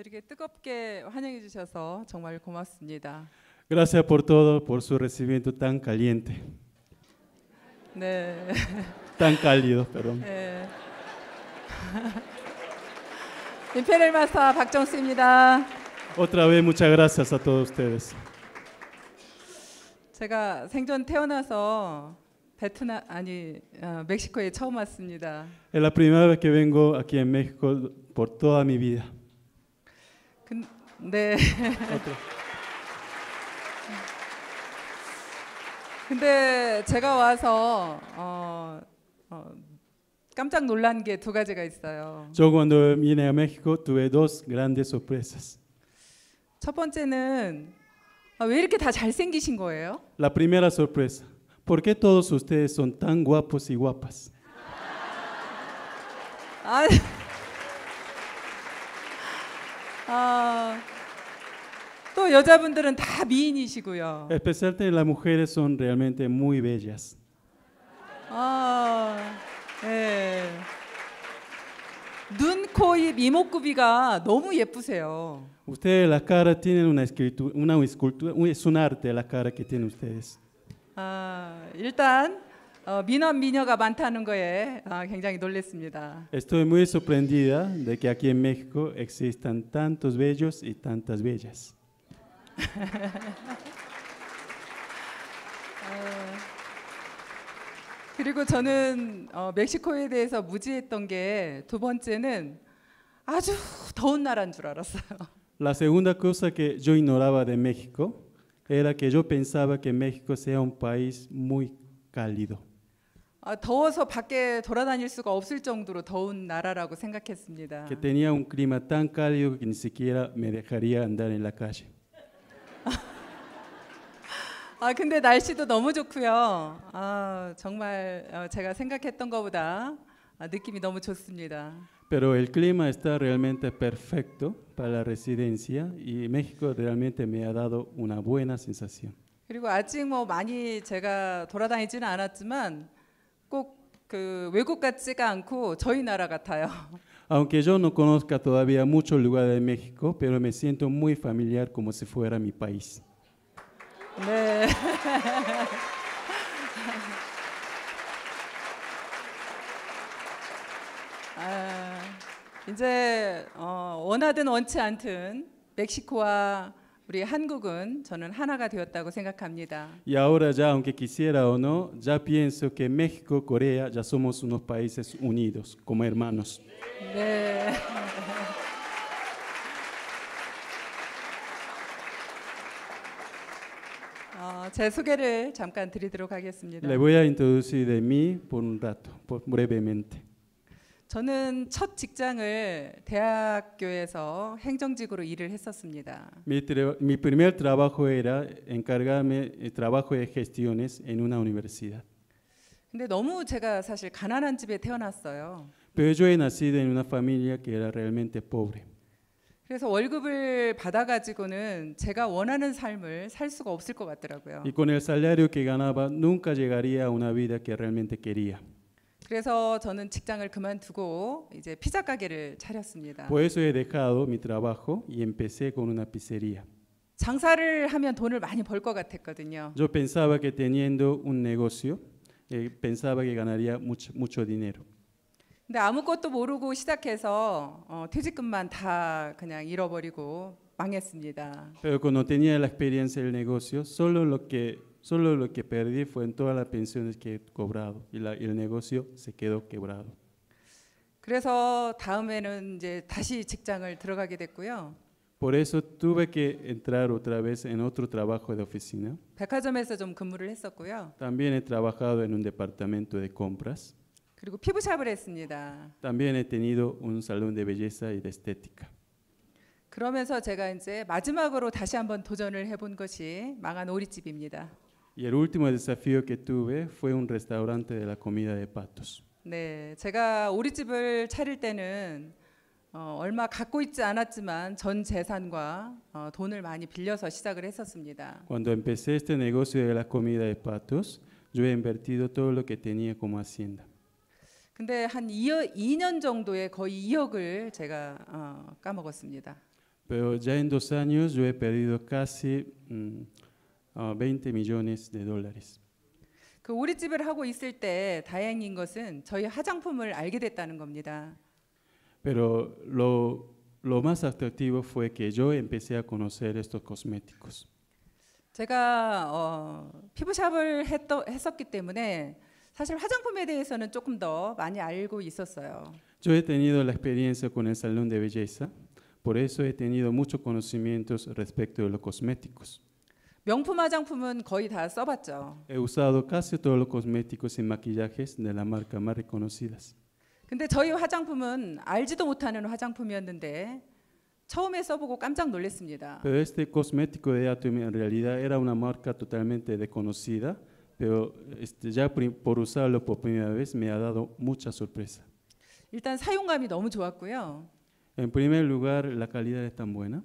이렇게 뜨겁게 환영해 주셔서 정말 고맙습니다. Gracias por todo, por su recibimiento tan caliente, 네. tan cálido, perdón. 네. 임페리얼 마스터 박정수입니다. Otra vez muchas gracias a todos ustedes. 제가 생전 태어나서 멕시코에 처음 왔습니다. Es la primera vez que vengo aquí en México por toda mi vida. 네. Otra. 근데 제가 와서 깜짝 놀란 게 두 가지가 있어요. Yo cuando vine a México tuve dos grandes sorpresas. 첫 번째는 왜 이렇게 다 잘생기신 거예요? La primera sorpresa, ¿por qué todos ustedes son tan guapos y guapas? 또 여자분들은 다 미인이시고요. Especialmente las mujeres son realmente muy bellas. 네. 눈, 코, 입, 이목구비가 너무 예쁘세요. Ustedes la cara tienen una escultura, es un arte la cara que tienen ustedes. 일단 미남 미녀가 많다는 거에 굉장히 놀랐습니다. Estoy muy sorprendida de que aquí en México existan tantos bellos y tantas bellas. 그리고 저는 멕시코에 대해서 무지했던 게 두 번째는 아주 더운 나라인 줄 알았어요. La segunda cosa que yo ignoraba de México era que yo pensaba que México sea un país muy cálido. 더워서 밖에 돌아다닐 수가 없을 정도로 더운 나라라고 생각했습니다. Que tenía un clima tan cálido que ni siquiera me dejaría andar en la calle. 근데 날씨도 너무 좋고요. 정말 제가 생각했던 것보다 느낌이 너무 좋습니다. Pero el clima está realmente perfecto para la residencia y México realmente me ha dado una buena sensación. 그리고 아직 많이 제가 돌아다니지는 않았지만 꼭 그 외국 같지가 않고 저희 나라 같아요. Aunque yo no conozca todavía muchos lugares de México, pero me siento muy familiar como si fuera mi país. 네. 이제 원하든 원치 않든 멕시코와 우리 한국은 저는 하나가 되었다고 생각합니다. Y ahora ya, aunque quisiera o no, ya pienso que México, Corea, ya somos unos países unidos, como hermanos. 네. 제 소개를 잠깐 드리도록 하겠습니다. Le voy a introducir de mí por un rato, brevemente. 저는 첫 직장을 대학교에서 행정직으로 일을 했었습니다. Mi primer trabajo era encargarme de trabajo de gestiones en una universidad. 근데 너무 제가 사실 가난한 집에 태어났어요. Pero yo he nacido en una familia que era realmente pobre. 그래서 월급을 받아가지고는 제가 원하는 삶을 살 수가 없을 것 같더라고요. Y con el salario que ganaba nunca llegaría a una vida que realmente quería. 그래서 저는 직장을 그만두고 이제 피자 가게를 차렸습니다. Por eso he dejado mi trabajo y empecé con una pizzería. 장사를 하면 돈을 많이 벌 것 같았거든요. Yo pensaba que teniendo un negocio, pensaba que ganaría mucho dinero. 근데 아무것도 모르고 시작해서 퇴직금만 다 그냥 잃어버리고 망했습니다. Pero cuando tenía la experiencia del negocio, solo lo que perdí fue en todas las pensiones que he cobrado y el negocio se quedó quebrado. 그래서 다음에는 이제 다시 직장을 들어가게 됐고요. Por eso tuve que entrar otra vez en otro trabajo de oficina. 백화점에서 좀 근무를 했었고요. También he trabajado en un departamento de compras. 그리고 피부샵을 했습니다. También he tenido un salón de belleza y de estética. 그러면서 제가 이제 마지막으로 다시 한번 도전을 해본 것이 망한 오리집입니다. Y el último desafío que tuve fue un restaurante de la comida de patos. 네, 제가 오리집을 차릴 때는 얼마 갖고 있지 않았지만 전 재산과 돈을 많이 빌려서 시작을 했었습니다. Cuando empecé este negocio de la comida de patos, yo he invertido todo lo que tenía como hacienda. 근데 한 2년 정도에 거의 2억을 제가 까먹었습니다. Pero ya en 2 años yo he perdido casi 20 millones de dólares. 그 오리집을 하고 있을 때 다행인 것은 저희 화장품을 알게 됐다는 겁니다. Pero lo más atractivo fue que yo empecé a conocer estos cosméticos. 제가 피부샵을 했었기 때문에 사실 화장품에 대해서는 조금 더 많이 알고 있었어요. Yo he tenido la experiencia con el salón de belleza, por eso he tenido muchos conocimientos respecto de los cosméticos. 명품 화장품은 거의 다 써봤죠. He usado casi todos los cosméticos y maquillajes de las marcas más reconocidas. 근데 저희 화장품은 알지도 못하는 화장품이었는데 처음에 써보고 깜짝 놀랐습니다. Pero este cosmético de Atomy en realidad era una marca totalmente desconocida, pero ya por usarlo por primera vez me ha dado mucha sorpresa. 일단 사용감이 너무 좋았고요. En primer lugar, la calidad es tan buena.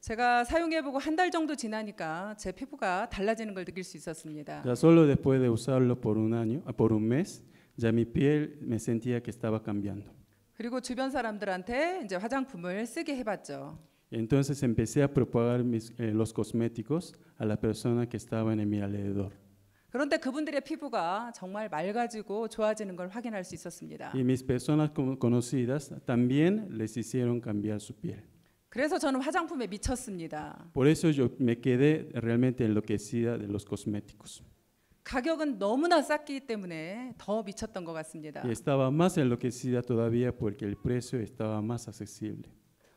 제가 사용해보고 한 달 정도 지나니까 제 피부가 달라지는 걸 느낄 수 있었습니다. Ya solo después de usarlo por un mes, ya mi piel me sentía que estaba cambiando. 그리고 주변 사람들한테 이제 화장품을 쓰게 해봤죠. Entonces empecé a propagar los cosméticos a las personas que estaban en mi alrededor. 그런데 그분들의 피부가 정말 맑아지고 좋아지는 걸 확인할 수 있었습니다. Y mis personas conocidas también les hicieron cambiar su piel. 그래서 저는 화장품에 미쳤습니다. Por eso yo me quedé realmente enloquecida de los cosméticos. 가격은 너무나 쌌기 때문에 더 미쳤던 것 같습니다. Y estaba más enloquecida todavía porque el precio estaba más accesible.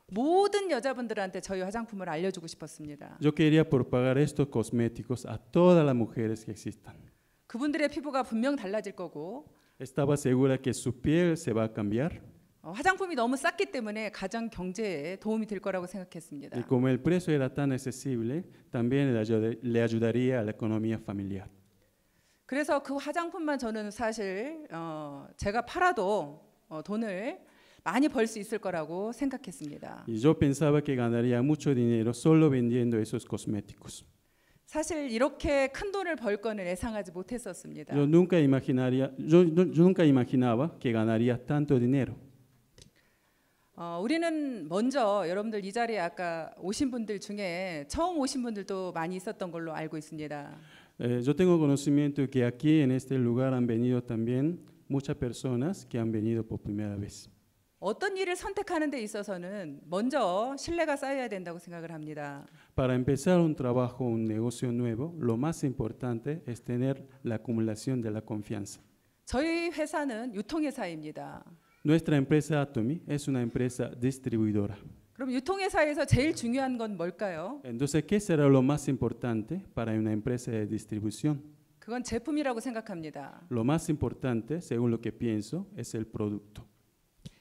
모든 여자분들한테 저희 화장품을 알려주고 싶었습니다. Yo quería propagar estos cosméticos a todas las mujeres que existan. 그분들의 피부가 분명 달라질 거고 Estaba segura que su piel se va a cambiar. 화장품이 너무 쌌기 때문에 가정 경제에 도움이 될 거라고 생각했습니다. Y como el precio era tan accesible, también le ayudaría a la economía familiar. 그래서 그 화장품만 저는 사실 제가 팔아도 돈을 많이 벌 수 있을 거라고 생각했습니다. Y yo pensaba que ganaría mucho dinero solo vendiendo esos cosméticos. 사실 이렇게 큰 돈을 벌 거는 예상하지 못했었습니다. Yo nunca imaginaba que ganaría tanto dinero. 우리는 먼저 여러분들 이 자리에 아까 오신 분들 중에 처음 오신 분들도 많이 있었던 걸로 알고 있습니다. Yo tengo conocimiento que aquí en este lugar han venido también muchas personas que han venido por primera vez. 어떤 일을 선택하는 데 있어서는 먼저 신뢰가 쌓여야 된다고 생각을 합니다. Para empezar un trabajo, un negocio nuevo, lo más importante es tener la acumulación de la confianza. 저희 회사는 유통회사입니다. Nuestra empresa Atomy es una empresa distribuidora. 그럼 유통회사에서 제일 중요한 건 뭘까요? Entonces, ¿qué será lo más importante para una empresa de distribución? 그건 제품이라고 생각합니다. Lo más importante, según lo que pienso, es el producto.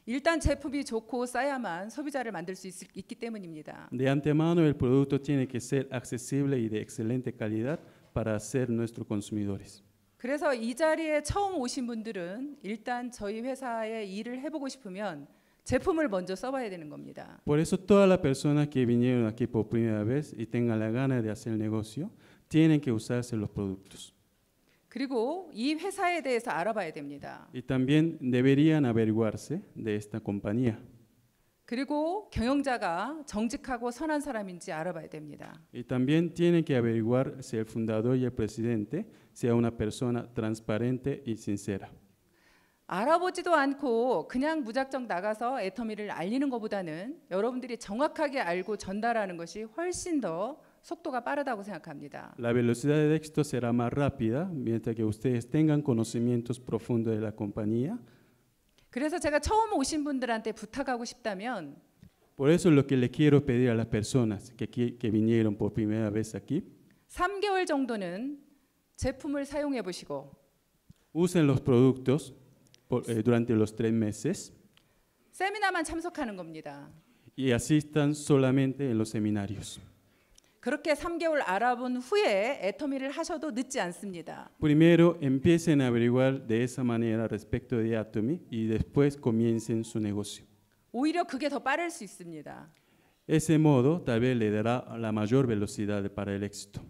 일단 제품이 좋고 싸야만 소비자를 만들 수 있기 때문입니다. De antemano, el producto tiene que ser accesible y de excelente calidad para ser nuestros consumidores. 그래서 이 자리에 처음 오신 분들은 일단 저희 회사에 일을 해보고 싶으면 제품을 먼저 써봐야 되는 겁니다. Por eso todas las personas que vinieron aquí por primera vez y tengan la gana de hacer el negocio, tienen que usarse los productos. 그리고 이 회사에 대해서 알아봐야 됩니다. Y también deberían averiguarse de esta compañía. 그리고 경영자가 정직하고 선한 사람인지 알아봐야 됩니다. Y también tienen que averiguar si el fundador y el presidente sea una persona transparente y sincera. 알아보지도 않고 그냥 무작정 나가서 애터미를 알리는 것보다는 여러분들이 정확하게 알고 전달하는 것이 훨씬 더 속도가 빠르다고 생각합니다. La velocidad de éxito será más rápida mientras que ustedes tengan conocimientos profundos de la compañía. 그래서 제가 처음 오신 분들한테 부탁하고 싶다면 Por eso lo que le quiero pedir a las personas que vinieron por primera vez aquí, 3개월 정도는 제품을 사용해 보시고 usen los productos durante los 3 meses 세미나만 참석하는 겁니다. y asistan solamente en los seminarios. 그렇게 3개월 알아본 후에 애터미를 하셔도 늦지 않습니다. Primero empiecen a averiguar de esa manera respecto de Atomy y después comiencen su negocio. 오히려 그게 더 빠를 수 있습니다. Ese modo tal vez le dará la mayor velocidad para el éxito.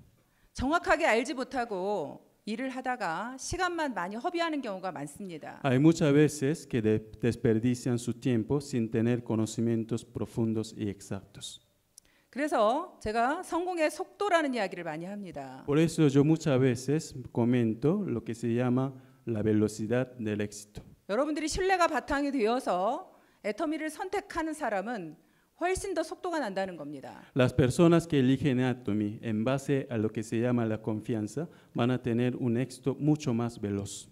정확하게 알지 못하고 일을 하다가 시간만 많이 허비하는 경우가 많습니다. Hay muchas veces que desperdician su tiempo sin tener conocimientos profundos y exactos. 그래서 제가 성공의 속도라는 이야기를 많이 합니다. Por eso yo muchas veces comento lo que se llama la velocidad del éxito. 여러분들이 신뢰가 바탕이 되어서 애터미를 선택하는 사람은 훨씬 더 속도가 난다는 겁니다. Las personas que eligen Atomy en base a lo que se llama la confianza van a tener un éxito mucho más veloz.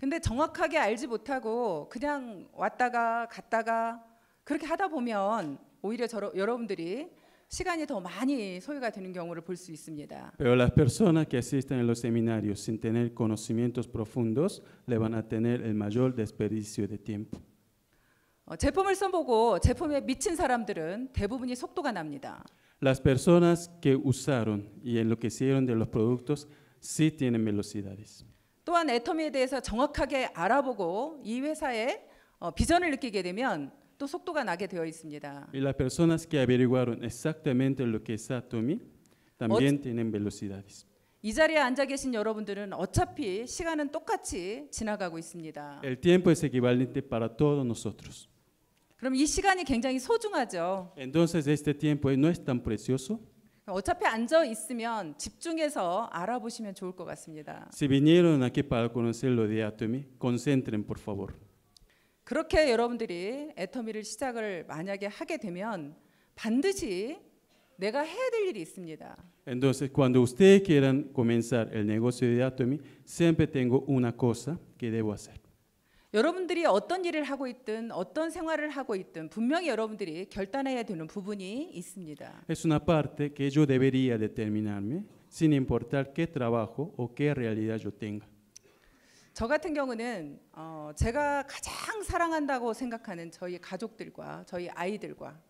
근데 정확하게 알지 못하고 그냥 왔다가 갔다가 그렇게 하다 보면 오히려 여러분들이 시간이 더 많이 소요가 되는 경우를 볼 수 있습니다. Pero las personas que asisten a los seminarios sin tener conocimientos profundos le van a tener el mayor desperdicio de tiempo. 제품을 써보고 제품에 미친 사람들은 대부분이 속도가 납니다. Las personas que usaron y enloquecieron de los productos sí tienen velocidades. 또한 애터미에 대해서 정확하게 알아보고 이 회사의 비전을 느끼게 되면 또 속도가 나게 되어 있습니다. Y las personas que averiguaron exactamente lo que es Atomy también tienen velocidades. 이 자리에 앉아 계신 여러분들은 어차피 시간은 똑같이 지나가고 있습니다. El tiempo es equivalente para todos nosotros. 그럼 이 시간이 굉장히 소중하죠. Entonces este tiempo no es tan precioso. 어차피 앉아 있으면 집중해서 알아보시면 좋을 것 같습니다. Si vinieron aquí para conocer lo de Atomy, concentren por favor. 그렇게 여러분들이 애터미를 시작을 만약에 하게 되면 반드시 내가 해야 될 일이 있습니다. Entonces, cuando ustedes quieran comenzar el negocio de Atomy, siempre tengo una cosa que debo hacer. 여러분들이 어떤 일을 하고 있든 어떤 생활을 하고 있든 분명히 여러분들이 결단해야 되는 부분이 있습니다. Es una parte que yo debería determinarme, sin importar qué trabajo o qué realidad yo tenga. 저 같은 경우는 제가 가장 사랑한다고 생각하는 저희 가족들과 저희 아이들과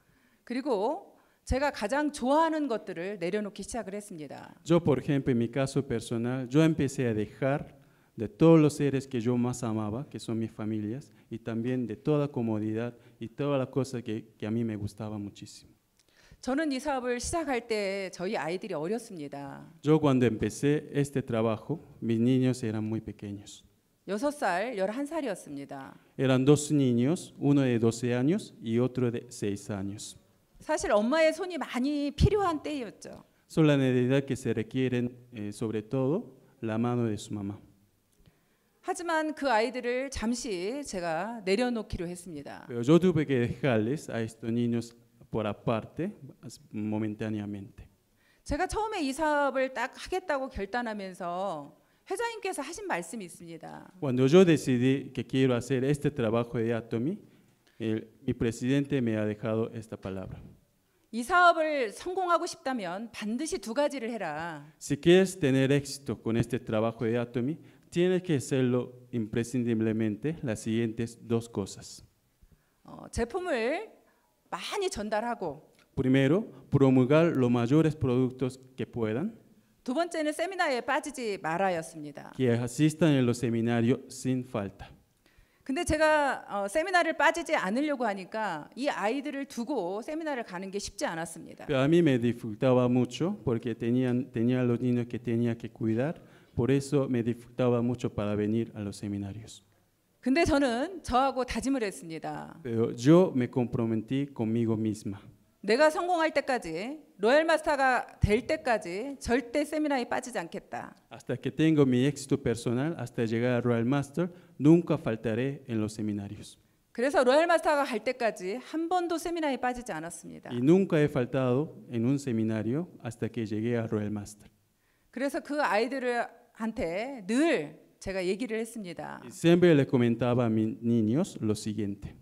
그리고 제가 가장 좋아하는 것들을 내려놓기 시작을 했습니다. Yo, por ejemplo, en mi caso personal, yo empecé a dejar de todos los seres que yo más amaba, que son mis familias, y también de toda comodidad y todas las cosas que a mí me gustaban muchísimo. 저는 이 사업을 시작할 때 저희 아이들이 어렸습니다. Yo cuando empecé este trabajo, mis niños eran muy pequeños. 6살, 11살이었습니다. Eran dos niños, uno de 12 años y otro de 6 años. 사실 엄마의 손이 많이 필요한 때였죠. Son la necesidad que se requieren, sobre todo, la mano de su mamá. 하지만 그 아이들을 잠시 제가 내려놓기로 했습니다. Pero yo tuve que dejarles a estos niños por aparte, momentáneamente. 제가 처음에 이 사업을 딱 하겠다고 결단하면서 회장님께서 하신 말씀이 있습니다. Cuando yo decidí que quiero hacer este trabajo de Atomy, mi presidente me ha dejado esta palabra. 이 sa업을 성공하고 싶다면 반드시 두 가지를 해라. Si quieres tener éxito con este trabajo de Atomy, tienes que hacerlo imprescindiblemente las siguientes dos cosas. 제품을 많이 전달하고 Primero, promulgar los mayores productos que puedan, 두 번째는 세미나에 빠지지 말아였습니다. que asistan en los seminarios sin falta. 근데 제가 세미나를 빠지지 않으려고 하니까 이 아이들을 두고 세미나를 가는 게 쉽지 않았습니다. Pero a mí me dificultaba mucho porque tenía los niños que tenía que cuidar, por eso me dificultaba mucho para venir a los seminarios. 근데 저는 저하고 다짐을 했습니다. Pero yo me comprometí conmigo misma. 내가 성공할 때까지 로얄 마스터가 될 때까지 절대 세미나에 빠지지 않겠다. Hasta que tengo mi éxito personal, hasta llegar a Royal Master, nunca faltaré en los seminarios. 그래서 로얄 마스터가 갈 때까지 한 번도 세미나에 빠지지 않았습니다. Y nunca he faltado en un seminario hasta que llegué a Royal Master. 그래서 그 아이들한테 늘 제가 얘기를 했습니다. Y siempre les comentaba a mis niños lo siguiente.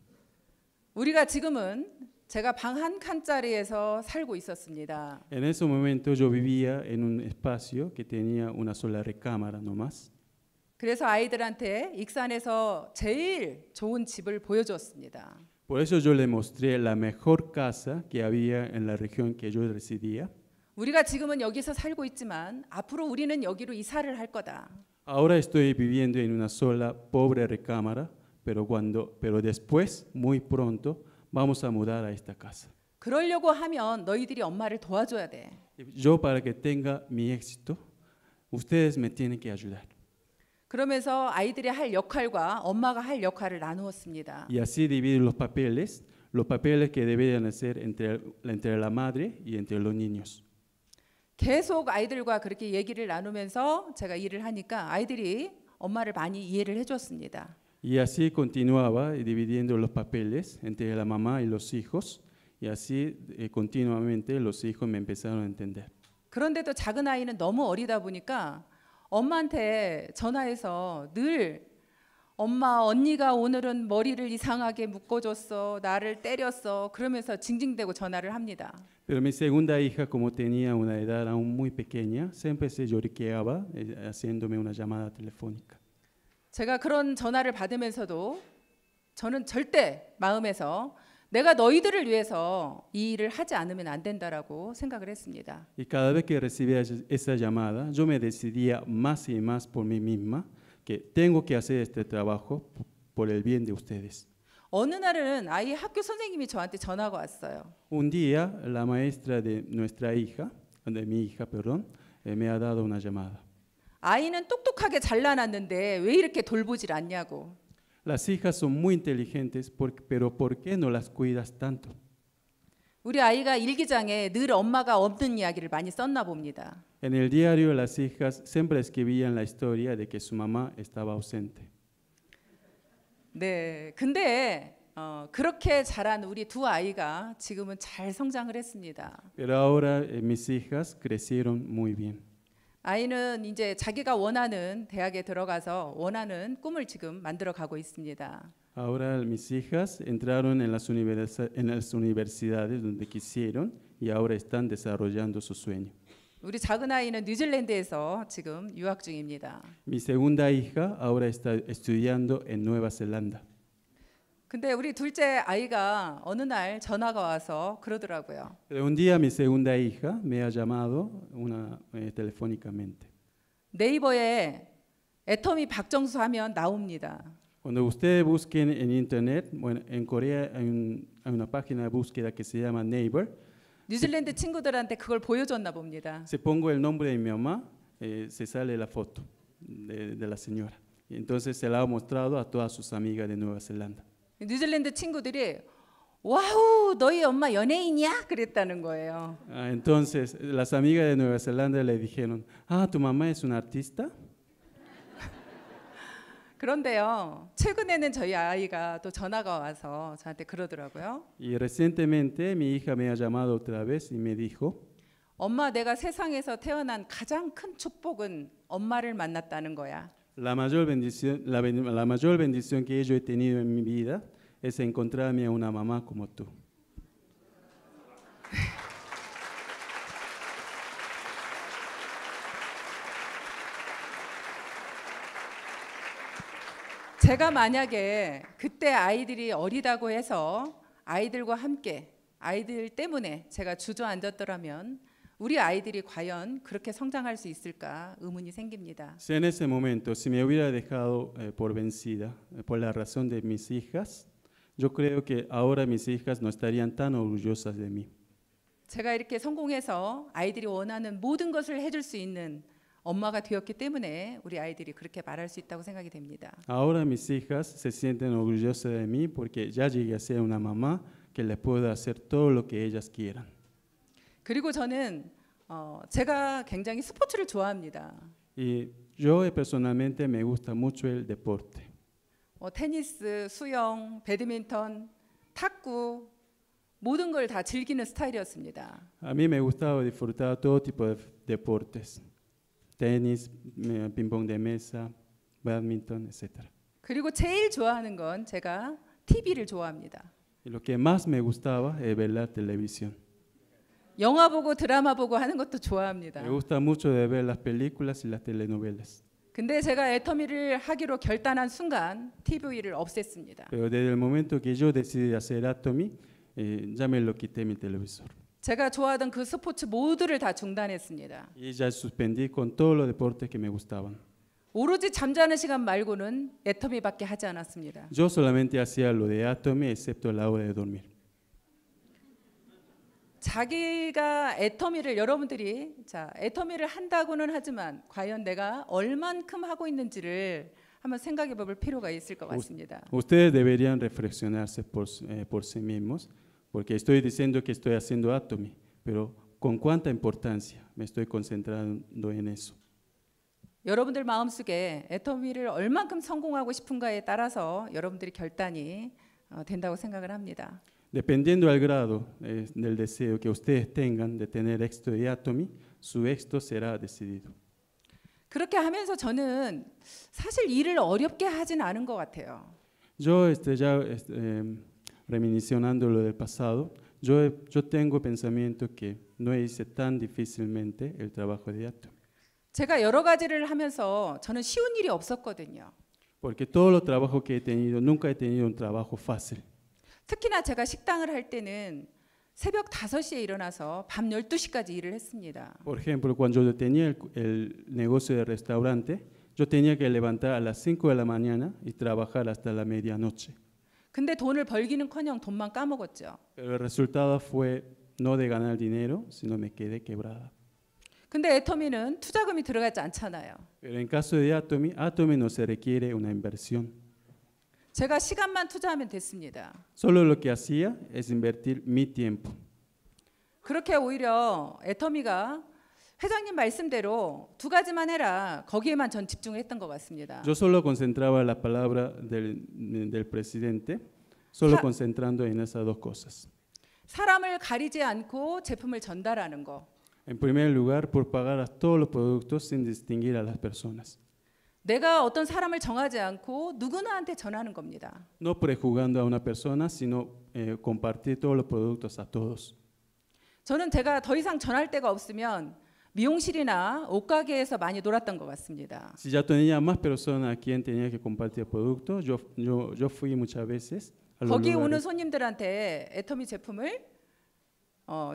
우리가 지금은 제가 방 한 칸짜리에서 살고 있었습니다. En ese momento yo vivía en un espacio que tenía una sola recámara nomás. 그래서 아이들한테 익산에서 제일 좋은 집을 보여줬습니다. Por eso yo les mostré la mejor casa que había en la región que yo residía. 우리가 지금은 여기서 살고 있지만 앞으로 우리는 여기로 이사를 할 거다. Ahora estoy viviendo en una sola pobre recámara, pero después, muy pronto, vamos a mudar a esta casa. 그러려고 하면 너희들이 엄마를 도와줘야 돼. Yo para que tenga mi éxito, ustedes me tienen que ayudar. 그러면서 아이들이 할 역할과 엄마가 할 역할을 나누었습니다. Y así dividir los papeles. los papeles que deberían hacer entre la madre y entre los niños. 계속 아이들과 그렇게 얘기를 나누면서 제가 일을 하니까 아이들이 엄마를 많이 이해를 해줬습니다. Y así continuaba dividiendo los papeles entre la mamá y los hijos, y así continuamente los hijos me empezaron a entender. 그런데도 작은 아이는 너무 어리다 보니까 엄마한테 전화해서 늘 엄마 언니가 오늘은 머리를 이상하게 묶어줬어, 나를 때렸어, 그러면서 징징대고 전화를 합니다. Pero mi segunda hija, como tenía una edad aún muy pequeña, siempre se lloriqueaba haciéndome una llamada telefónica. 제가 그런 전화를 받으면서도 저는 절대 마음에서 내가 너희들을 위해서 이 일을 하지 않으면 안 된다라고 생각을 했습니다. Y cada vez que recibía esa llamada, yo me decidía más y más por mí misma que tengo que hacer este trabajo por el bien de ustedes. 어느 날은 아이 학교 선생님이 저한테 전화가 왔어요. Un día, la maestra de nuestra hija, de mi hija, perdón, me ha dado una llamada. 아이는 똑똑하게 잘라놨는데 왜 이렇게 돌보질 않냐고. Las hijas son muy inteligentes, pero ¿por qué no las cuidas tanto? 우리 아이가 일기장에 늘 엄마가 없는 이야기를 많이 썼나 봅니다. En el diario, las hijas siempre escribían la historia de que su mamá estaba ausente. 네, 근데 그렇게 자란 우리 두 아이가 지금은 잘 성장을 했습니다. Pero ahora mis hijas crecieron muy bien. 아이는 이제 자기가 원하는 대학에 들어가서 원하는 꿈을 지금 만들어 가고 있습니다. Ahora mis hijas entraron en las universidades donde quisieron y ahora están desarrollando su sueño. 우리 작은 아이는 뉴질랜드에서 지금 유학 중입니다. Mi segunda hija ahora está estudiando en Nueva Zelanda. 근데 우리 둘째 아이가 어느 날 전화가 와서 그러더라고요. Pero un día mi segunda hija me ha llamado telefónicamente. 네이버에 애터미 박정수 하면 나옵니다. Cuando ustedes busquen en internet, bueno, en Corea hay una página de búsqueda que se llama Naver. 뉴질랜드 친구들한테 그걸 보여줬나 봅니다. Si pongo el nombre de mi mamá, se sale la foto de la señora. Y entonces se la ha mostrado a todas sus amigas de Nueva Zelanda. 뉴질랜드 친구들이 와우 너희 엄마 연예인이야? 그랬다는 거예요. Entonces las amigas de Nueva Zelanda le dijeron, ¿tu mamá es una artista? 그런데요. 최근에는 저희 아이가 또 전화가 와서 저한테 그러더라고요. Y recientemente mi hija me ha llamado otra vez y me dijo, 엄마 내가 세상에서 태어난 가장 큰 축복은 엄마를 만났다는 거야. la mayor bendición que yo he tenido en mi vida es encontrarme a una mamá como tú. 제가 만약에 그때 아이들이 어리다고 해서 아이들과 함께 아이들 때문에 제가 주저앉았더라면 우리 아이들이 과연 그렇게 성장할 수 있을까 의문이 생깁니다. Si en ese momento, si me hubiera dejado por vencida por la razón de mis hijas, yo creo que ahora mis hijas no estarían tan orgullosas de mí. 제가 이렇게 성공해서 아이들이 원하는 모든 것을 해줄 수 있는 엄마가 되었기 때문에 우리 아이들이 그렇게 말할 수 있다고 생각이 됩니다. Ahora mis hijas se sienten orgullosas de mí porque ya llegué a ser una mamá que les pueda hacer todo lo que ellas quieran. 그리고 저는 제가 굉장히 스포츠를 좋아합니다. Y yo personalmente me gusta mucho el deporte. 테니스, 수영, 배드민턴, 탁구 모든 걸 다 즐기는 스타일이었습니다. A mí me gustaba disfrutar todo tipo de deportes. Tenis, ping-pong de mesa, badminton, etc. 그리고 제일 좋아하는 건 제가 TV를 좋아합니다. Y lo que más me gustaba es ver la televisión. 영화 보고 드라마 보고 하는 것도 좋아합니다. Me gusta mucho de ver las películas y las telenovelas. 근데 제가 애터미를 하기로 결단한 순간 TV를 없앴습니다. Pero desde el momento que yo decidí hacer Atomy, ya me lo quité mi televisor. 제가 좋아하던 그 스포츠 모두를 다 중단했습니다. Y ya suspendí con todos los deportes que me gustaban. 오로지 잠자는 시간 말고는 애터미밖에 하지 않았습니다. Yo solamente hacía lo de Atomy, excepto la hora de dormir. 자기가 애터미를 여러분들이 애터미를 한다고는 하지만 과연 내가 얼만큼 하고 있는지를 한번 생각해 볼 필요가 있을 것 같습니다. Ustedes deberían reflexionarse por sí mismos, porque estoy diciendo que estoy haciendo Atomy, pero ¿con cuánta importancia me estoy concentrando en eso? 여러분들 마음속에 애터미를 얼만큼 성공하고 싶은가에 따라서 여러분들이 결단이 된다고 생각을 합니다. Dependiendo del grado del deseo que ustedes tengan de tener éxito de Atomy, su éxito será decidido. 그렇게 하면서 저는 사실 일을 어렵게 하진 않은 것 같아요. Yo ya reminiscenando lo del pasado, yo tengo pensamiento que no hice tan difícilmente el trabajo de Atomy. 제가 여러 가지를 하면서 저는 쉬운 일이 없었거든요. Porque todos los trabajos que he tenido, nunca he tenido un trabajo fácil. 특히나 제가 식당을 할 때는 새벽 5시에 일어나서 밤 12시까지 일을 했습니다. Por ejemplo, cuando yo tenía el negocio de restaurante, yo tenía que levantar a las 5 de la mañana y trabajar hasta la medianoche. 근데 돈을 벌기는커녕 돈만 까먹었죠. Pero el resultado fue no de ganar dinero, sino me quedé quebrada. 근데 애터미는 투자금이 들어가지 않잖아요. Pero en caso de Atomy no se requiere una inversión. 제가 시간만 투자하면 됐습니다. Solo lo que hacía es invertir mi tiempo. 그렇게 오히려 애터미가 회장님 말씀대로 두 가지만 해라. 거기에만 전 집중했던 것 같습니다. Yo solo concentraba la palabra del presidente, solo concentrando en esas dos cosas. 사람을 가리지 않고 제품을 전달하는 거. En primer lugar, por pagar a todos los productos sin distinguir a las personas. 내가 어떤 사람을 정하지 않고 누구나한테 전하는 겁니다. No prejuzgando a una persona, sino compartir todos los productos a todos. 저는 제가 더 이상 전할 데가 없으면 미용실이나 옷가게에서 많이 놀았던 것 같습니다. Si ya tenía más personas a quien tenía que compartir productos, yo fui muchas veces a los 거기 오는 lugares, 손님들한테 애터미 제품을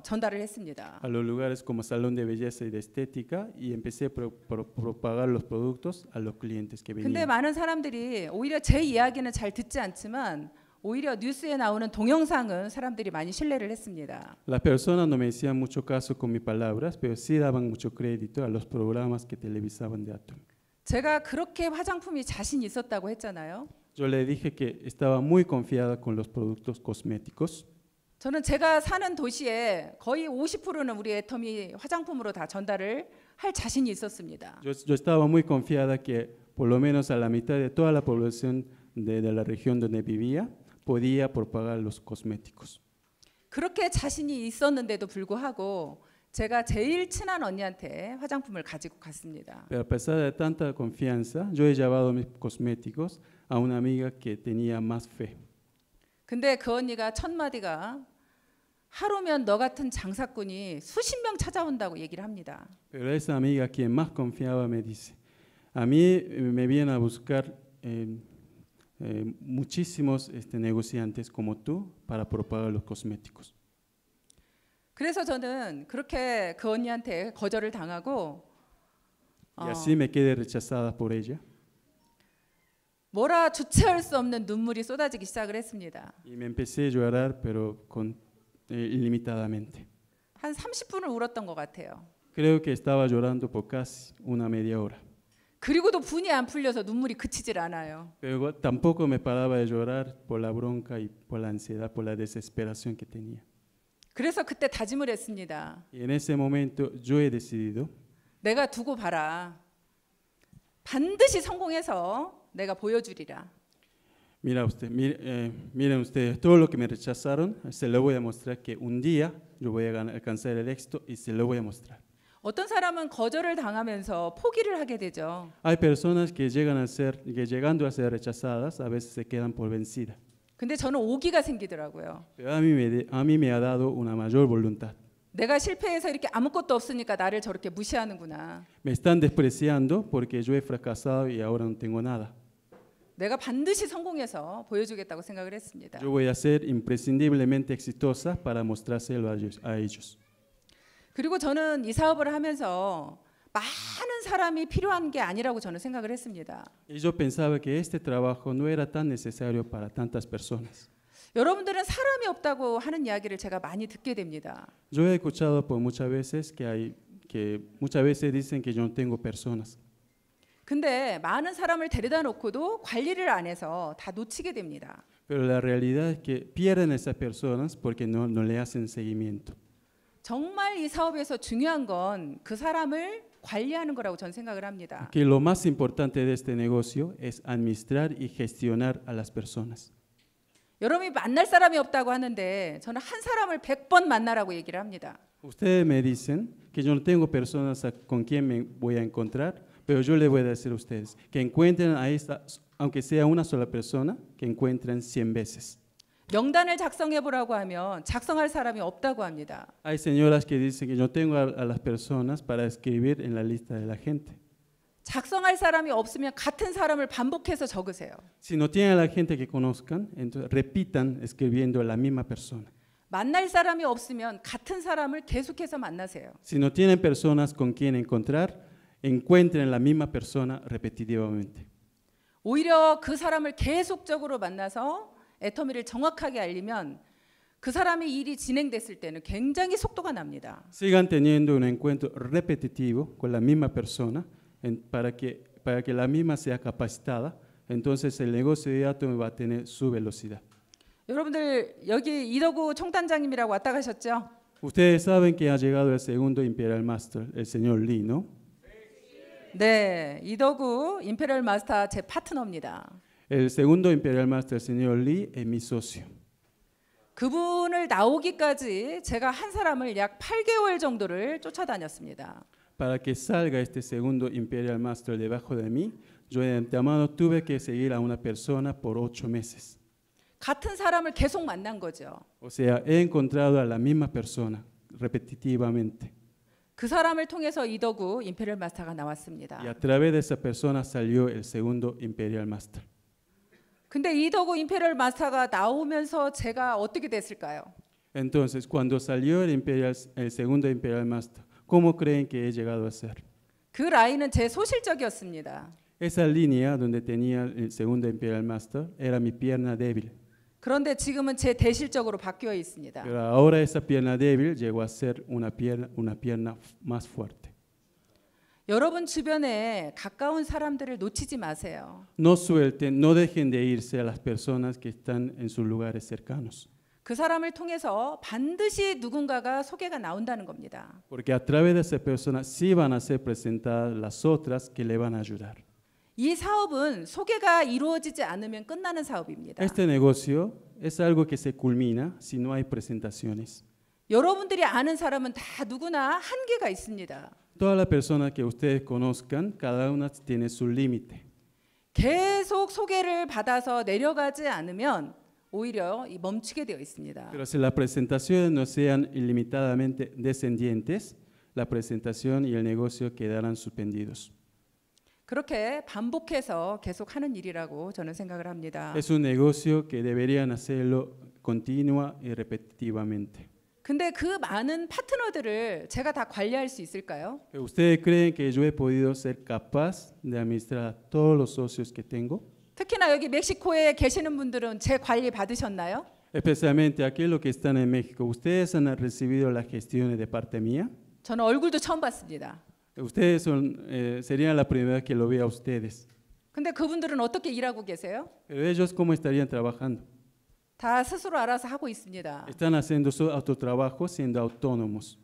전달을 했습니다. a los lugares como salón de belleza y de estética y empecé a propagar los productos a los clientes que 근데 venían. 많은 사람들이 오히려 제 이야기는 잘 듣지 않지만 오히려 뉴스에 나오는 동영상은 사람들이 많이 신뢰를 했습니다. Las personas no me hacían mucho caso con mis palabras, pero sí daban mucho crédito a los programas que televisaban de Atomy. 제가 그렇게 화장품이 자신 있었다고 했잖아요. Yo le dije que estaba muy confiada con los productos cosméticos. 저는 제가 사는 도시에 거의 50%는 우리 애터미 화장품으로 다 전달을 할 자신이 있었습니다. Yo estaba muy confiada que por lo menos a la mitad de toda la población de la región donde vivía podía propagar los cosméticos. 그렇게 자신이 있었는데도 불구하고 제가 제일 친한 언니한테 화장품을 가지고 갔습니다. Pero a pesar de tanta confianza, yo he llevado mis cosméticos a una amiga que tenía más fe. 근데 그 언니가 첫 마디가 하루면 너 같은 장사꾼이 수십 명 찾아온다고 얘기를 합니다. Pero esa amiga, quien más confiaba, me dice, a mí me vienen a buscar muchísimos negociantes como tú para propagar los cosméticos. 그래서 저는 그렇게 그 언니한테 거절을 당하고 Y así me quedé rechazada por ella. 뭐라 주체할 수 없는 눈물이 쏟아지기 시작을 했습니다. Y me empecé a llorar, pero ilimitadamente. 한 30분을 울었던 것 같아요. Creo que estaba llorando por casi una media hora. 그리고도 분이 안 풀려서 눈물이 그치질 않아요. Pero tampoco me paraba de llorar por la bronca y por la ansiedad, por la desesperación que tenía. 그래서 그때 다짐을 했습니다. Y en ese momento yo he decidido, 내가 두고 봐라. 반드시 성공해서 내가 보여주리라. miren ustedes, todo lo que me rechazaron, se lo voy a mostrar que un día yo voy a alcanzar el éxito y se lo voy a mostrar. 어떤 사람은 거절을 당하면서 포기를 하게 되죠. Hay personas que llegando a ser rechazadas, a veces se quedan por vencidas. 근데 저는 오기가 생기더라고요. Pero a mí me ha dado una mayor voluntad. 내가 실패해서 이렇게 아무것도 없으니까 나를 저렇게 무시하는구나. Me están despreciando porque yo he fracasado y ahora no tengo nada. 내가 반드시 성공해서 보여주겠다고 생각을 했습니다. Yo voy a ser imprescindiblemente exitosa para mostrárselo a ellos. 그리고 저는 이 사업을 하면서 많은 사람이 필요한 게 아니라고 저는 생각을 했습니다. Y yo pensaba que este trabajo no era tan necesario para tantas personas. 여러분들은 사람이 없다고 하는 이야기를 제가 많이 듣게 됩니다. Yo he escuchado por muchas veces que muchas veces dicen que yo no tengo personas. 근데 많은 사람을 데려다 놓고도 관리를 안 해서 다 놓치게 됩니다. Pero la realidad es que pierden esas personas porque no le hacen seguimiento. 정말 이 사업에서 중요한 건 그 사람을 관리하는 거라고 저는 생각을 합니다. Que lo más importante de este negocio es administrar y gestionar a las personas. 여러분이 만날 사람이 없다고 하는데 저는 한 사람을 100번 만나라고 얘기를 합니다. Ustedes me dicen que yo no tengo personas con quien me voy a encontrar, pero yo les voy a decir a ustedes que encuentren a esta, aunque sea una sola persona, que encuentren 100 veces. 명단을 작성해 보라고 하면 작성할 사람이 없다고 합니다. Hay señoras que dicen que yo tengo a las personas para escribir en la lista de la gente. 작성할 사람이 없으면 같은 사람을 반복해서 적으세요. Si no tienen a la gente que conozcan, entonces repitan escribiendo la misma persona. 만날 사람이 없으면 같은 사람을 계속해서 만나세요. Si no tienen personas con quien encontrar, encuentren la misma persona repetitivamente. 오히려 그 사람을 계속적으로 만나서 애터미를 정확하게 알리면 그 사람의 일이 진행됐을 때는 굉장히 속도가 납니다. Sigan teniendo un encuentro repetitivo con la misma persona para que la misma sea capacitada, entonces el negocio de Atomy va a tener su velocidad. 여러분들 여기 이덕우 총단장님이라고 왔다 가셨죠? Ustedes saben que ha llegado el segundo Imperial Master, el señor Lee, ¿no? 네, 이덕우 임페리얼 마스터 제 파트너입니다. El segundo Imperial Master, el señor Lee, es mi socio. 그분을 나오기까지 제가 한 사람을 약 8개월 정도를 쫓아다녔습니다. Para que salga este segundo Imperial Master debajo de mí, yo de antemano tuve que seguir a una persona por 8 meses. 같은 사람을 계속 만난 거죠. O sea, he encontrado a la misma persona repetitivamente. 그 사람을 통해서 이덕우 임페리얼 마스터가 Y 나왔습니다. a través de esa persona salió el segundo Imperial Master. 근데 이덕우 임페리얼 마스터가 나오면서 제가 어떻게 됐을까요? Entonces, cuando salió el segundo Imperial Master, ¿cómo creen que he llegado a ser? 그 라인은 제 소실적이었습니다. Esa línea donde tenía el segundo Imperial Master era mi pierna débil. 그런데 지금은 제 대실적으로 바뀌어 있습니다. Pero ahora esa pierna débil llegó a ser una pierna más fuerte. 여러분 주변에 가까운 사람들을 놓치지 마세요. No suelten, no dejen de irse a las personas que están en sus lugares cercanos. 그 사람을 통해서 반드시 누군가가 소개가 나온다는 겁니다. Porque a través de esa persona sí van a ser presentadas las otras que le van a ayudar. 이 사업은 소개가 이루어지지 않으면 끝나는 사업입니다. Este negocio es algo que se culmina si no hay presentaciones. 여러분들이 아는 사람은 다 누구나 한계가 있습니다. Todas las personas que ustedes conozcan, cada una tiene su límite. 계속 소개를 받아서 내려가지 않으면 오히려 멈추게 되어 있습니다. Pero si las presentaciones no sean ilimitadamente descendientes, la presentación y el negocio quedarán suspendidos. 그렇게 반복해서 계속 하는 일이라고 저는 생각을 합니다. Es un negocio que deberían hacerlo continua y repetitivamente. 근데 그 많은 파트너들을 제가 다 관리할 수 있을까요? ¿Ustedes creen que yo he podido ser capaz de administrar a todos los socios que tengo? 특히나 여기 멕시코에 계시는 분들은 제 관리 받으셨나요? Especialmente aquellos que están en México. ¿Ustedes han recibido las gestiones de parte mía? 저는 얼굴도 처음 봤습니다. Ustedes serían la primera vez que lo vea a ustedes. 근데 그분들은 어떻게 일하고 계세요? Pero ellos, ¿cómo estarían trabajando? 다 스스로 알아서 하고 있습니다. Están haciendo su autotrabajo siendo autónomos.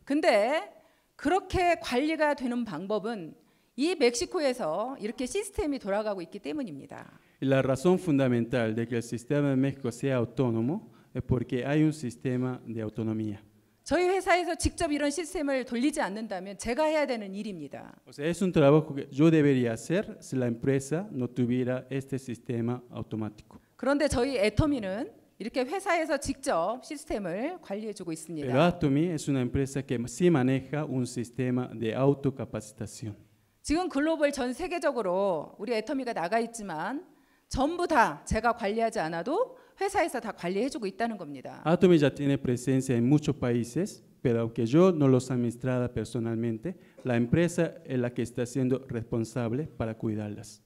근데 그렇게 관리가 되는 방법은 이 멕시코에서 이렇게 시스템이 돌아가고 있기 때문입니다. Y la razón fundamental de que el sistema de México sea autónomo es porque hay un sistema de autonomía. 저희 회사에서 직접 이런 시스템을 돌리지 않는다면 제가 해야 되는 일입니다. O sea, es un trabajo que yo debería hacer si la empresa no tuviera este sistema automático. 그런데 저희 애터미는 이렇게 회사에서 직접 시스템을 관리해주고 Pero 있습니다. Atomy es una empresa que sí maneja un sistema de autocapacitación. 지금 글로벌 전 세계적으로 우리 애터미가 나가 있지만 전부 다 제가 관리하지 않아도 회사에서 다 관리해주고 있다는 겁니다. Atomy ya tiene presencia en muchos países, pero aunque yo no los administrara personalmente, la empresa es la que está siendo responsable para cuidarlas.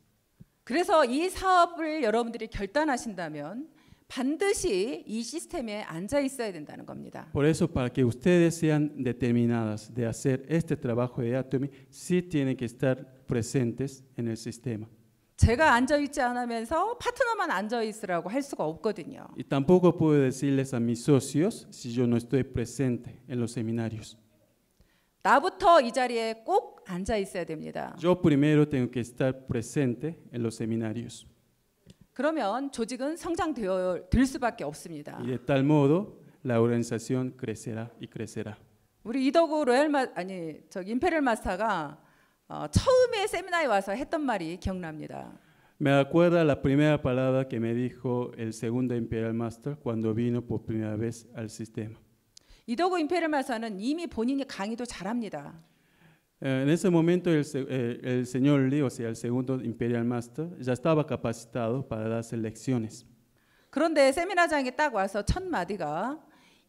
그래서 이 사업을 여러분들이 결단하신다면 반드시 이 시스템에 앉아 있어야 된다는 겁니다. Por eso, para que ustedes sean determinadas de hacer este trabajo de Atomy, sí tienen que estar presentes en el sistema. 제가 앉아 있지 않으면서 파트너만 앉아 있으라고 할 수가 없거든요. Y tampoco puedo decirles a mis socios si yo no estoy presente en los seminarios. 나부터 이 자리에 꼭 앉아 있어야 됩니다. Yo primero tengo que estar presente en los seminarios. 그러면 조직은 성장될 수밖에 없습니다. Y de tal modo, la organización crecerá y crecerá. 우리 이덕우 임페리얼 마스터가 처음에 세미나에 와서 했던 말이 기억납니다. Me acuerda la primera palabra que me dijo el segundo Imperial Master cuando vino por primera vez al sistema. 이덕우 임페리얼 마스터는 이미 본인이 강의도 잘합니다. En ese momento el señor Lee, o sea, el segundo Imperial Master, ya estaba capacitado para darse lecciones. 그런데 세미나장에 딱 와서 첫 마디가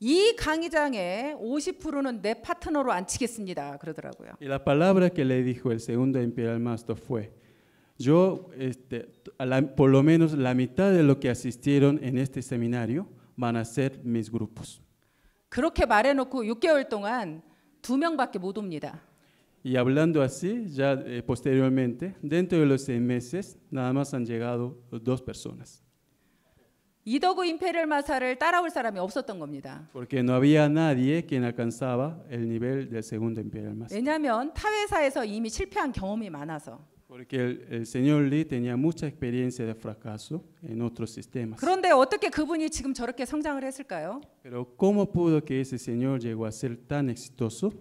이 강의장의 50%는 내 파트너로 앉히겠습니다. 그러더라고요. Y la palabra que le dijo el segundo Imperial Master fue, yo, por lo menos la mitad de lo que asistieron en este seminario van a ser mis grupos. 그렇게 말해놓고 6개월 동안 2명밖에 못 옵니다. Y hablando así, ya posteriormente, dentro de los 6 meses, nada más han llegado 2 personas. 이덕우 임페리얼 마사를 따라올 사람이 없었던 겁니다. Porque no había nadie quien alcanzaba el nivel del segundo Imperial Master. 왜냐하면 타 회사에서 이미 실패한 경험이 많아서. Porque el señor Lee tenía mucha experiencia de fracaso en otros sistemas. 그런데 어떻게 그분이 지금 저렇게 성장을 했을까요? Pero ¿cómo pudo que ese señor llegó a ser tan exitoso?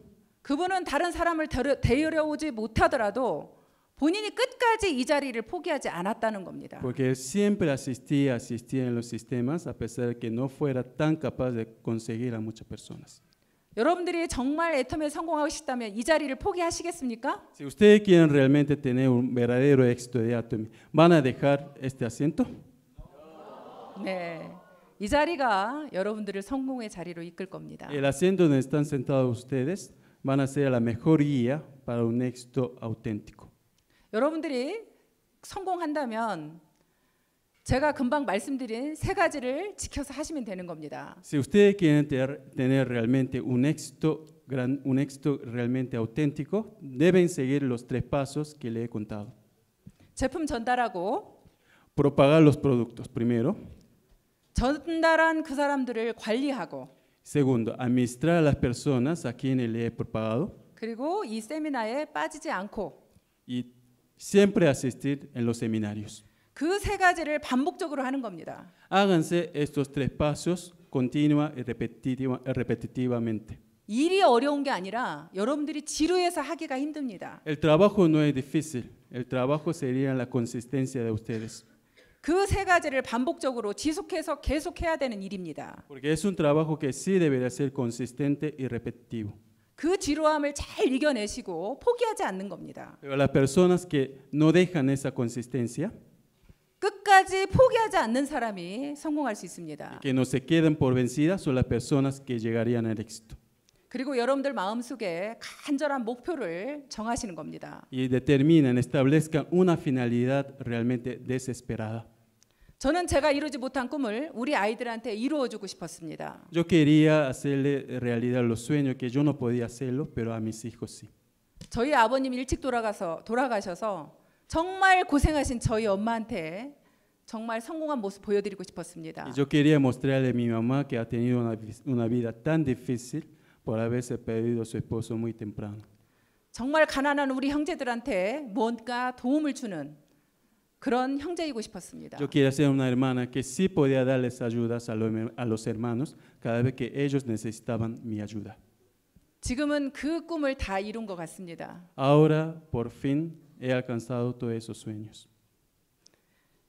그분은 다른 사람을 데려오지 못하더라도 본인이 끝까지 이 자리를 포기하지 않았다는 겁니다. Porque él siempre asistía en los sistemas a pesar de que no fuera tan capaz de conseguir a muchas personas. 여러분들이 정말 애텀에 성공하고 싶다면 이 자리를 포기하시겠습니까? Si ustedes quieren realmente tener un verdadero éxito de Atomy, ¿van a dejar este asiento? 네, 이 자리가 여러분들을 성공의 자리로 이끌 겁니다. El asiento donde están sentados ustedes van a ser la mejor guía para un éxito auténtico. 여러분들이 성공한다면 제가 금방 말씀드린 3가지를 지켜서 하시면 되는 겁니다. Si ustedes quieren tener realmente un éxito realmente auténtico, deben seguir los 3 pasos que le he contado. 제품 전달하고 Propagar los productos, primero. 전달한 그 사람들을 관리하고 Segundo, administrar a las personas a quienes le he propagado. 그리고 이 세미나에 빠지지 않고 Y siempre asistir en los seminarios. 그 3가지를 반복적으로 하는 겁니다. Háganse estos 3 pasos continua y repetitivamente. 일이 어려운 게 아니라 여러분들이 지루해서 하기가 힘듭니다. El trabajo no es difícil. El trabajo sería la consistencia de ustedes. 그 3가지를 반복적으로 지속해서 계속해야 되는 일입니다. Porque es un trabajo que sí debería ser consistente y repetitivo. 그 지루함을 잘 이겨내시고 포기하지 않는 겁니다. Pero las personas que no dejan esa consistencia, 끝까지 포기하지 않는 사람이 성공할 수 있습니다. que no se quedan por vencidas, son las personas que llegarían al éxito. 그리고 여러분들 마음속에 간절한 목표를 정하시는 겁니다. Y determinan, establezcan una finalidad realmente desesperada. 저는 제가 이루지 못한 꿈을 우리 아이들한테 이루어주고 싶었습니다. Yo quería hacerle realidad los sueños que yo no podía hacerlo, pero a mis hijos sí. 저희 아버님 일찍 돌아가셔서 정말 고생하신 저희 엄마한테 정말 성공한 모습 보여드리고 싶었습니다. Y yo quería mostrarle a mi mamá que ha tenido una vida tan difícil por haberse perdido a su esposo muy temprano. 정말 가난한 우리 형제들한테 뭔가 도움을 주는 그런 형제이고 싶었습니다. Yo quería ser una hermana que sí podía darles ayudas a los hermanos cada vez que ellos necesitaban mi ayuda. 지금은 그 꿈을 다 이룬 것 같습니다. Ahora, por fin, he alcanzado todos esos sueños.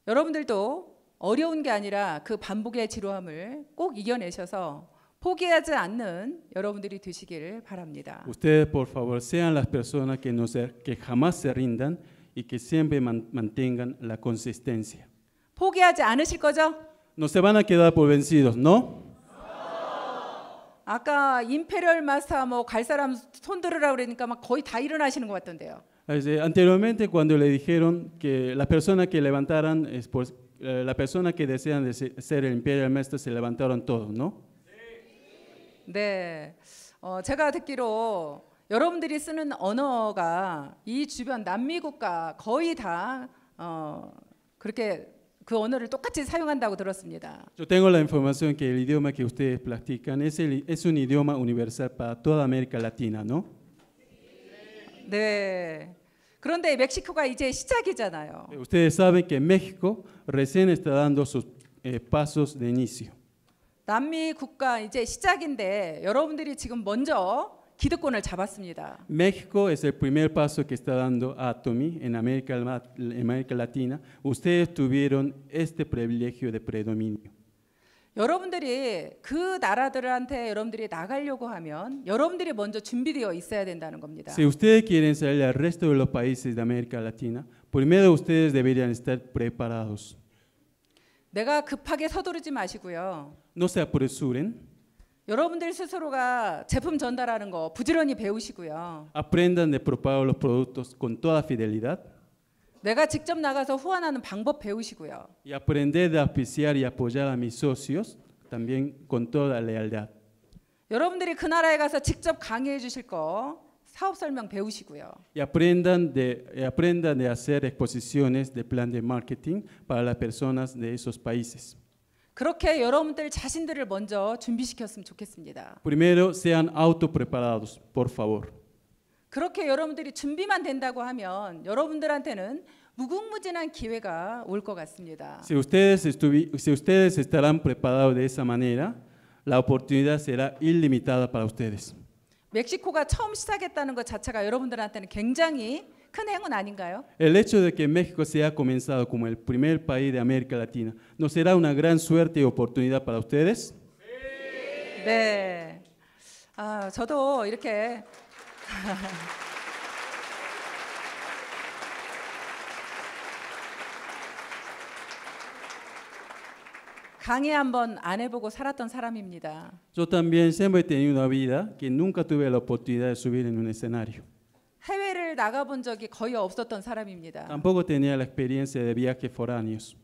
여러분들도 어려운 게 아니라 그 반복의 지루함을 꼭 이겨내셔서 포기하지 않는 여러분들이 되시기를 바랍니다. Ustedes, por favor, sean las personas que jamás se rindan y que siempre mantengan la consistencia. 포기하지 않으실 거죠? No se van a quedar por vencidos, ¿no? 아까 임페리얼 마스터 뭐 갈 사람 손 들으라 그러니까 막 거의 다 일어나시는 것 같던데요. Anteriormente, cuando le dijeron que las personas que levantaran la persona que desean ser el Imperial Master se levantaron todos, ¿no? 네, 제가 듣기로 여러분들이 쓰는 언어가 이 주변 남미 국가 거의 다 그렇게 그 언어를 똑같이 사용한다고 들었습니다. Yo tengo la información que el idioma que ustedes practican es un idioma universal para toda América Latina, ¿no? 네. 그런데 멕시코가 이제 시작이잖아요. Ustedes saben que México recién está dando sus pasos de inicio. 남미 국가 이제 시작인데 여러분들이 지금 먼저 기득권을 잡았습니다. México es el primer paso que está dando Atomy en América Latina. Ustedes tuvieron este privilegio de predominio. 여러분들이 그 나라들한테 여러분들이 나가려고 하면 여러분들이 먼저 준비되어 있어야 된다는 겁니다. Si ustedes quieren salir al resto de los países de América Latina, primero ustedes deberían estar preparados. 내가 급하게 서두르지 마시고요. No se apresuren. 여러분들 스스로가 제품 전달하는 거 부지런히 배우시고요. Aprendan de propagar los productos con toda fidelidad. 내가 직접 나가서 후원하는 방법 배우시고요. Y aprender de auspiciar y apoyar a mis socios también con toda lealtad. 여러분들이 그 나라에 가서 직접 강의해 주실 거 사업 설명 배우시고요. Y aprendan de hacer exposiciones de plan de marketing para las personas de esos países. 그렇게 여러분들 자신들을 먼저 준비시켰으면 좋겠습니다. Primero, sean autopreparados, por favor. 그렇게 여러분들이 준비만 된다고 하면 여러분들한테는 무궁무진한 기회가 올 것 같습니다. Si ustedes estarán preparados de esa manera, la oportunidad será ilimitada para ustedes. 멕시코가 처음 시작했다는 것 자체가 여러분들한테는 굉장히 큰 행운 아닌가요? El hecho de que México se haya comenzado como el primer país de América Latina, ¿no será una gran suerte y oportunidad para ustedes? 네. 저도 이렇게 강의 한번 안 해보고 살았던 사람입니다. Yo también siempre he tenido una vida que nunca tuve la oportunidad de subir en un escenario. 해외를 나가본 적이 거의 없었던 사람입니다. Tampoco tenía la experiencia de viajes foráneos.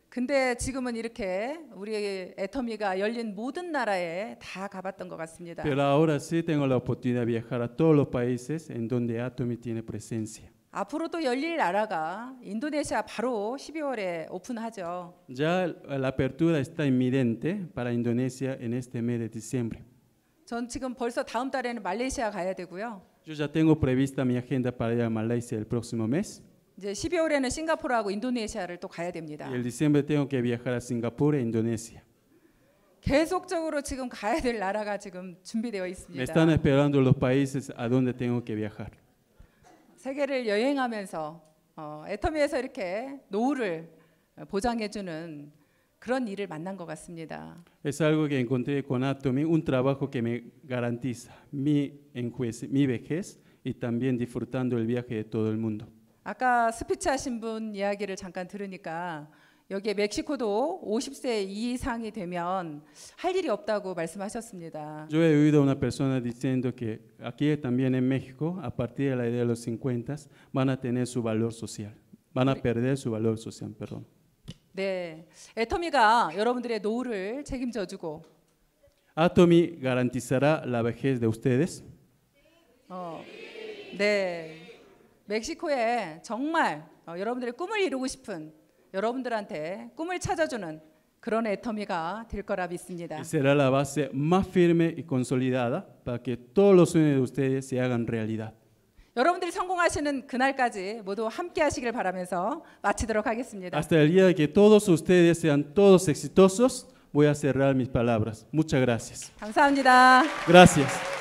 근데 지금은 이렇게 우리 애터미가 열린 모든 나라에 다 가봤던 것 같습니다. Pero ahora sí tengo la oportunidad de viajar a todos los países en donde Atomy tiene presencia. 앞으로도 열릴 나라가 인도네시아 바로 12월에 오픈하죠. Ya la apertura está inminente para Indonesia en este mes de diciembre. 전 지금 벌써 다음 달에는 말레이시아 가야 되고요. Yo ya tengo prevista mi agenda para ir a Malaysia el próximo mes. 이제 12월에는 싱가포르하고 인도네시아를 또 가야 됩니다. Y el diciembre tengo que viajar a Singapur e Indonesia. 계속적으로 지금 가야 될 나라가 지금 준비되어 Me 있습니다. están esperando los países a donde tengo que viajar. 세계를 여행하면서 애터미에서 이렇게 노후를 보장해주는 그런 일을 만난 것 같습니다. Es algo que encontré con Atomy, un trabajo que me garantiza mi vejez y también disfrutando el viaje de todo el mundo. 아까 스피치 하신 분 이야기를 잠깐 들으니까 여기에 멕시코도 50세 이상이 되면 할 일이 없다고 말씀하셨습니다. Yo he oído a una persona diciendo que aquí también en México, a partir de la edad de los 50, van a tener su valor social. Van a perder su valor social, perdón. 네, 애터미가 여러분들의 노후를 책임져주고 Atomy garantizará la vejez de ustedes. 네, 멕시코에 정말 여러분들의 꿈을 이루고 싶은 여러분들한테 꿈을 찾아주는 그런 애터미가 될 거라 믿습니다. Y será la base más firme y consolidada para que todos los sueños de ustedes se hagan realidad. 여러분들이 성공하시는 그날까지 모두 함께 하시길 바라면서 마치도록 하겠습니다. Hasta el día de que todos ustedes sean todos exitosos, voy a cerrar mis palabras. Muchas gracias. 감사합니다. Gracias.